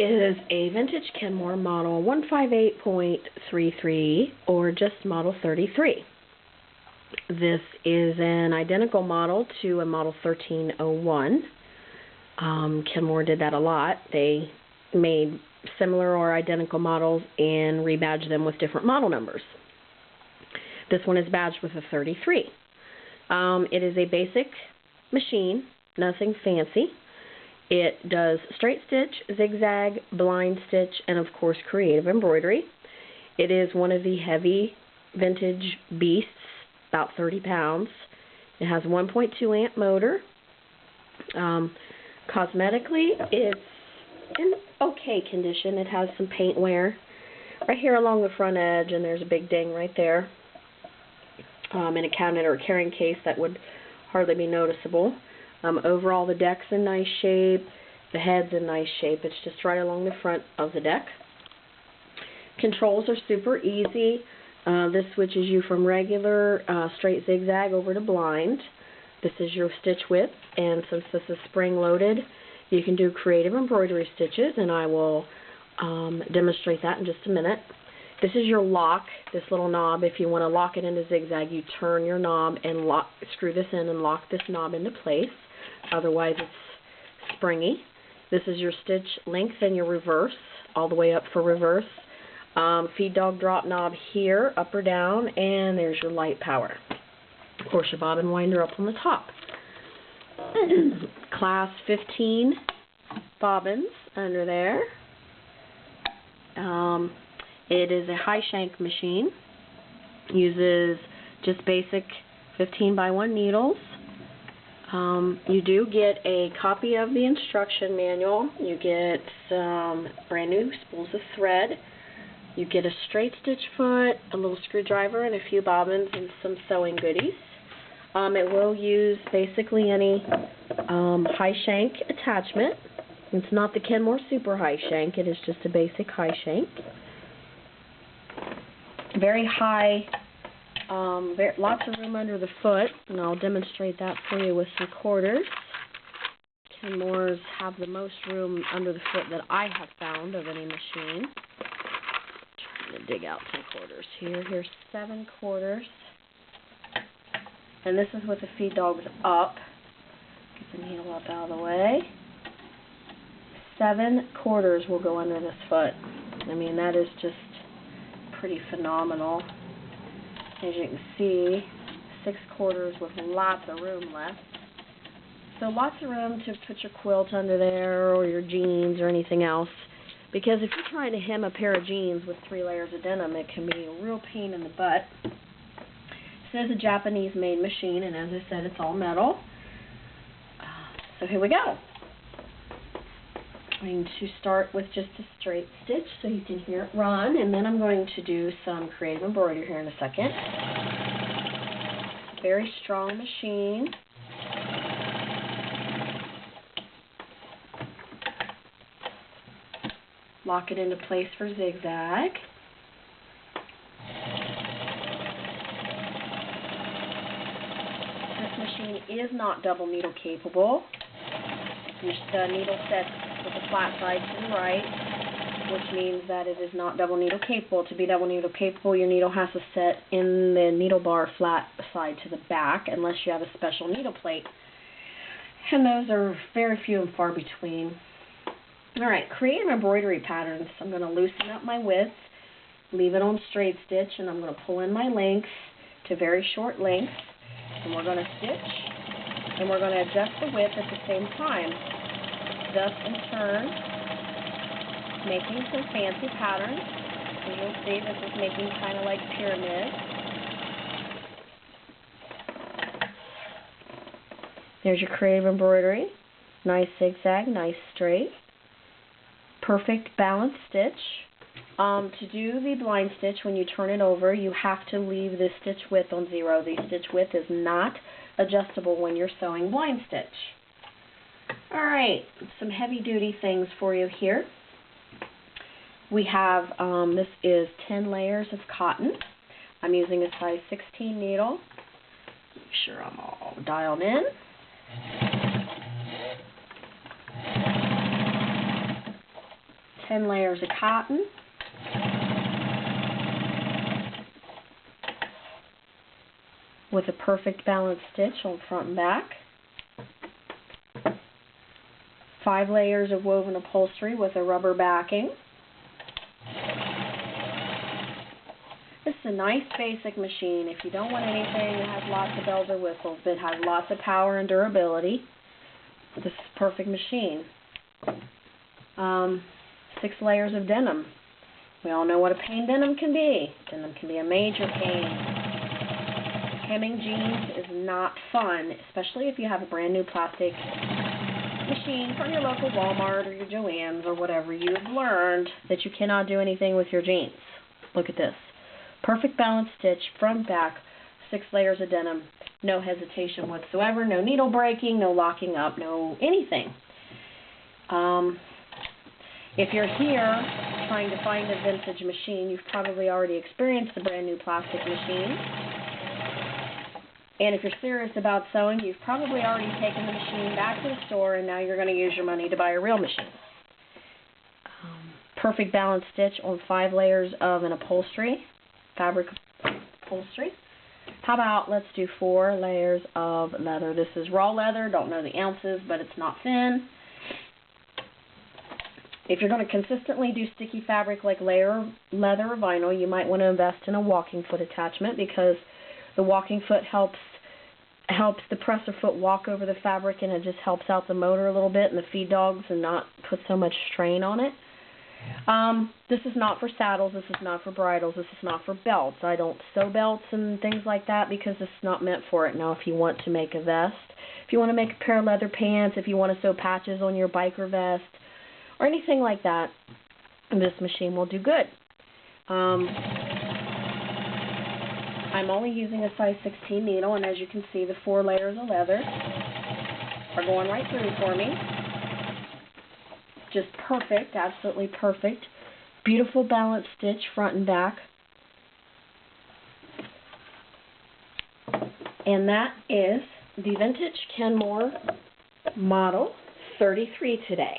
is a vintage Kenmore model 158.33 or just model 33. This is an identical model to a model 1301. Kenmore did that a lot. They made similar or identical models and rebadged them with different model numbers. This one is badged with a 33. It is a basic machine, nothing fancy. It does straight stitch, zigzag, blind stitch, and of course creative embroidery. It is one of the heavy vintage beasts, about 30 pounds. It has a 1.2 amp motor. Cosmetically, it's in okay condition. It has some paint wear right here along the front edge, and there's a big ding right there. In a cabinet or a carrying case, that would hardly be noticeable. Overall, the deck's in nice shape. The head's in nice shape. It's just right along the front of the deck. Controls are super easy. This switches you from regular straight zigzag over to blind. This is your stitch width, and since this is spring-loaded, you can do creative embroidery stitches, and I will demonstrate that in just a minute. This is your lock, this little knob. If you want to lock it into zigzag, you turn your knob and screw this in and lock this knob into place. Otherwise, it's springy. This is your stitch length and your reverse, all the way up for reverse. Feed dog drop knob here, up or down, and there's your light power. Of course, your bobbin winder up on the top. Class 15 bobbins under there. It is a high shank machine. Uses just basic 15x1 needles. You do get a copy of the instruction manual. You get some brand new spools of thread. You get a straight stitch foot, a little screwdriver, and a few bobbins and some sewing goodies. It will use basically any high shank attachment. It's not the Kenmore super high shank. It is just a basic high shank. Very high, lots of room under the foot, and I'll demonstrate that for you with some quarters. Kenmore's have the most room under the foot that I have found of any machine. Trying to dig out some quarters here. Here's 7 quarters. And this is with the feed dogs up. Get the needle up out of the way. 7 quarters will go under this foot. I mean, that is just pretty phenomenal. As you can see, 6 quarters with lots of room left. So lots of room to put your quilt under there or your jeans or anything else. Because if you're trying to hem a pair of jeans with 3 layers of denim, it can be a real pain in the butt. This is a Japanese-made machine, and as I said, it's all metal. So here we go. I'm going to start with just a straight stitch so you can hear it run, and then I'm going to do some creative embroidery here in a second. It's a very strong machine. Lock it into place for zigzag. This machine is not double needle capable. The needle sets with the flat side to the right, which means that it is not double needle capable. To be double needle capable, your needle has to set in the needle bar flat side to the back, unless you have a special needle plate. And those are very few and far between. Alright, creative embroidery patterns. I'm going to loosen up my width, leave it on straight stitch, and I'm going to pull in my length to very short length. And we're going to stitch, and we're going to adjust the width at the same time. Adjust and turn, making some fancy patterns. And you'll see this is making kind of like pyramids. There's your creative embroidery. Nice zigzag, nice straight. Perfect balanced stitch. To do the blind stitch, when you turn it over, you have to leave the stitch width on 0. The stitch width is not adjustable when you're sewing blind stitch. Alright, some heavy duty things for you here. We have, this is 10 layers of cotton. I'm using a size 16 needle. Make sure I'm all dialed in. 10 layers of cotton. With a perfect balanced stitch on front and back. 5 layers of woven upholstery with a rubber backing. This is a nice basic machine. If you don't want anything that has lots of bells or whistles, but has lots of power and durability, this is a perfect machine. 6 layers of denim. We all know what a pain denim can be. Denim can be a major pain. Hemming jeans is not fun, especially if you have a brand new plastic machine from your local Walmart or your Joann's or whatever. You have learned that you cannot do anything with your jeans. Look at this. Perfect balanced stitch, front, back, 6 layers of denim. No hesitation whatsoever, no needle breaking, no locking up, no anything. If you're here trying to find a vintage machine, you've probably already experienced the brand new plastic machine. And if you're serious about sewing, you've probably already taken the machine back to the store and now you're going to use your money to buy a real machine. Perfect balanced stitch on 5 layers of an upholstery, fabric upholstery. How about let's do 4 layers of leather. This is raw leather, don't know the ounces, but it's not thin. If you're going to consistently do sticky fabric like layer leather or vinyl, you might want to invest in a walking foot attachment because the walking foot helps the presser foot walk over the fabric, and it just helps out the motor a little bit and the feed dogs and not put so much strain on it. This is not for saddles, this is not for bridles, this is not for belts. I don't sew belts and things like that because this is not meant for it. Now, if you want to make a vest, if you want to make a pair of leather pants, if you want to sew patches on your biker vest, or anything like that, this machine will do good. I'm only using a size 16 needle, and as you can see, the 4 layers of leather are going right through for me. Just perfect, absolutely perfect. Beautiful balanced stitch front and back. And that is the vintage Kenmore model 33 today.